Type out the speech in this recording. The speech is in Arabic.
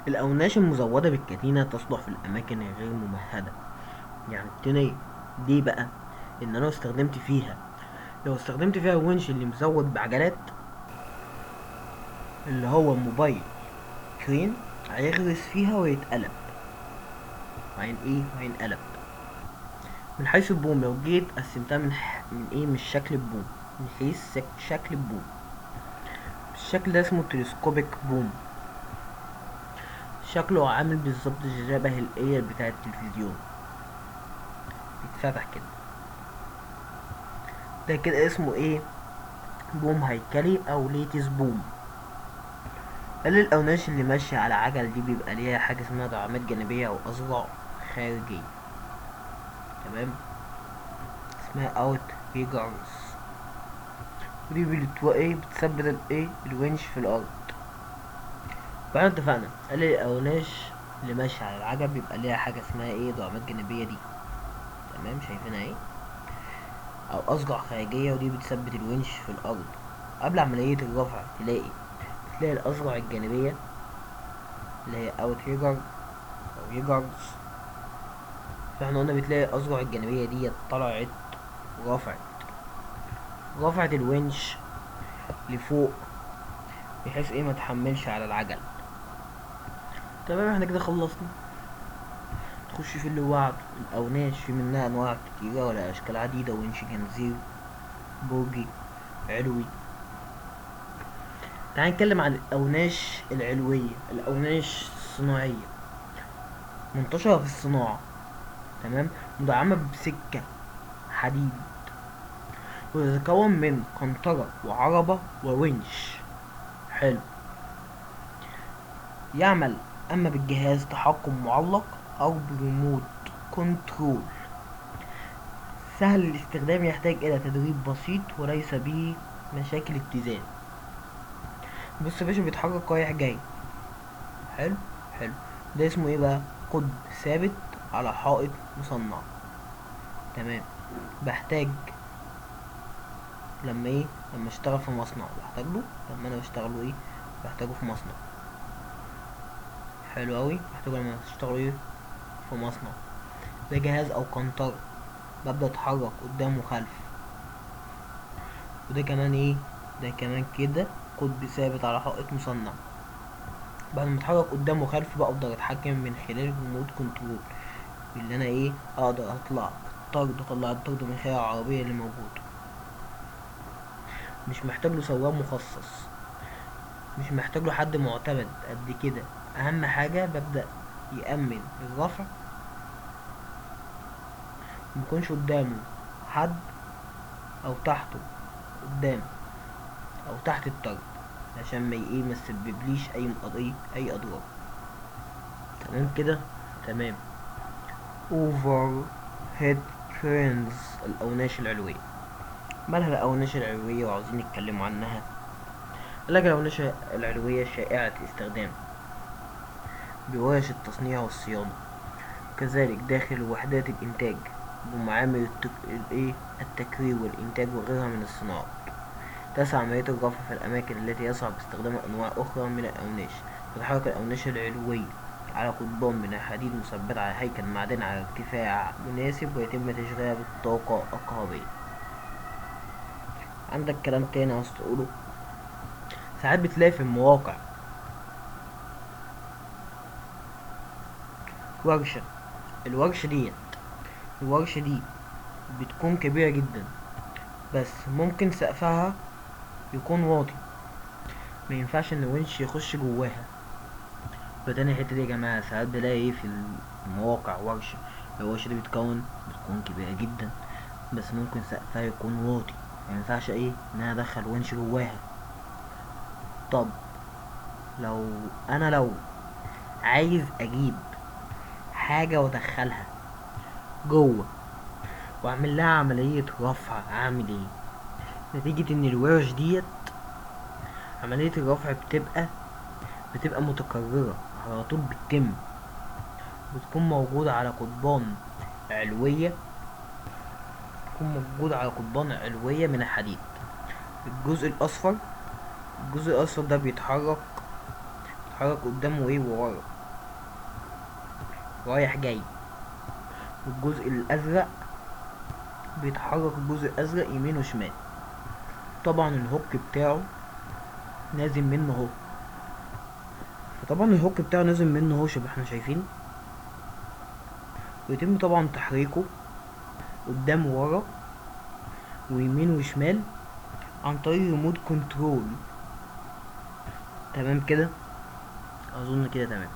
الأوناش المزودة بالكتينة تصلح في الأماكن الغير ممهدة، يعني التنية دي بقى إن أنا لو استخدمت فيها الونش اللي مزود بعجلات، اللي هو موبايل كرين، هيغرس فيها ويتقلب. وهينقلب من حيث البوم. لو جيت قسمتها من شكل البوم، من حيث شكل البوم، الشكل ده اسمه تلسكوبيك بوم. شكله عامل بالظبط شبه الايه بتاع التلفزيون، بيتفتح كده. ده كده اسمه ايه؟ بوم هيكلي او ليتس بوم. قال الأوناش اللي ماشية على عجل دي بيبقى ليها حاجة اسمها دعامات جانبية أو أصبع خارجية، تمام، اسمها اوت ريجرز. ودي بتثبت الونش في الأرض. فاحنا اتفقنا. قال الأوناش اللي ماشية على العجل بيبقى ليها حاجة اسمها دعامات جانبية دي، تمام، شايفينها أو أصقع خارجية، ودي بتثبت الونش في الأرض. قبل عملية الرفع تلاقي الأصقع الجانبية اللي هي اوت ريجر أو ريجرز. فاحنا قلنا بتلاقي الأصقع الجانبية دي طلعت ورفعت الونش لفوق، بحيث ما تحملش على العجل. تمام، احنا كده خلصنا. تخش في اللي بعده. الأوناش في منها أنواع كتيرة ولا أشكال عديدة: ونش جنزير، بوجي، علوي. تعال نتكلم عن الأوناش العلوية. الأوناش الصناعية منتشرة في الصناعة، تمام، مدعمة بسكة حديد، وتتكون من قنطرة وعربة وونش. حلو. يعمل اما بالجهاز تحكم معلق او بريموت كنترول. سهل الاستخدام، يحتاج الى تدريب بسيط وليس به مشاكل اتزان. بص يا باشا، بيتحرك رايح جاي. حلو. حلو. ده اسمه ايه بقى؟ قطب ثابت على حائط مصنع. تمام. بحتاج لما اشتغل في مصنع بحتاج له. لما انا بشتغله بحتاجه في مصنع. حلو اوي. بحتاجه لما اشتغل في مصنع. ده جهاز او قنطرة، ببدأ اتحرك قدام وخلف. وده كمان ده كمان كده قطب ثابت على حائط مصنع. بعد ما اتحرك قدام وخلف بقدر اتحكم من خلال الريموت كنترول، اللي انا اقدر اطلع الطرد من خلال العربية اللي موجودة. مش محتاج له سواق مخصص، مش محتاج له حد معتمد قد كده. اهم حاجة ببدأ يأمن الرفع، ميكونش قدامه حد او تحته، قدام او تحت الطرد، عشان ما يسببليش اي اضرار. تمام كده. تمام. اوفر هيد كرينز. الاوناش العلويه. مالها الاوناش العلويه وعاوزين نتكلموا عنها؟ قالك الاوناش العلويه شائعه الاستخدام بورش التصنيع والصيانه، كذلك داخل وحدات الانتاج ومعامل التكرير والانتاج وغيرها من الصناعات. تسعى عملية الرفع في الأماكن التي يصعب استخدام أنواع أخرى من الأوناش. تتحرك الأوناش العلوية على قضبان من الحديد مثبت على هيكل معدني على ارتفاع مناسب، ويتم تشغيلها بالطاقة الكهربية. عندك كلام تاني عاوز تقوله؟ ساعات بتلاقي في المواقع ورشة. الورشة دي الورشة دي بتكون كبيرة جدا، بس ممكن سقفها يكون واطي، ما ينفعش ان الونش يخش جواها. فتاني الحتة دي يا جماعة، ساعات بلاقي في المواقع ورشة. الورشة دي بتكون كبيرة جدا، بس ممكن سقفها يكون واطي، ما ينفعش ان انا ادخل ونش جواها. طب لو عايز اجيب حاجة وادخلها جوه واعمل لها عملية رفع، اعمل ايه؟ نتيجة ان الورش ديت عملية الرفع بتبقى متكررة على طول، بتكون موجودة على قضبان علوية من الحديد. الجزء الأصفر ده بيتحرك قدامه وورا. رايح جاي، والجزء الازرق بيتحرك الجزء الازرق يمين وشمال. طبعا الهوك بتاعه نازل منه اهو، فطبعا الهوك بتاعه نازل منه اهو شبه احنا شايفين. ويتم طبعا تحريكه قدام وورا ويمين وشمال عن طريق ريموت كنترول. تمام كده، اظن كده تمام.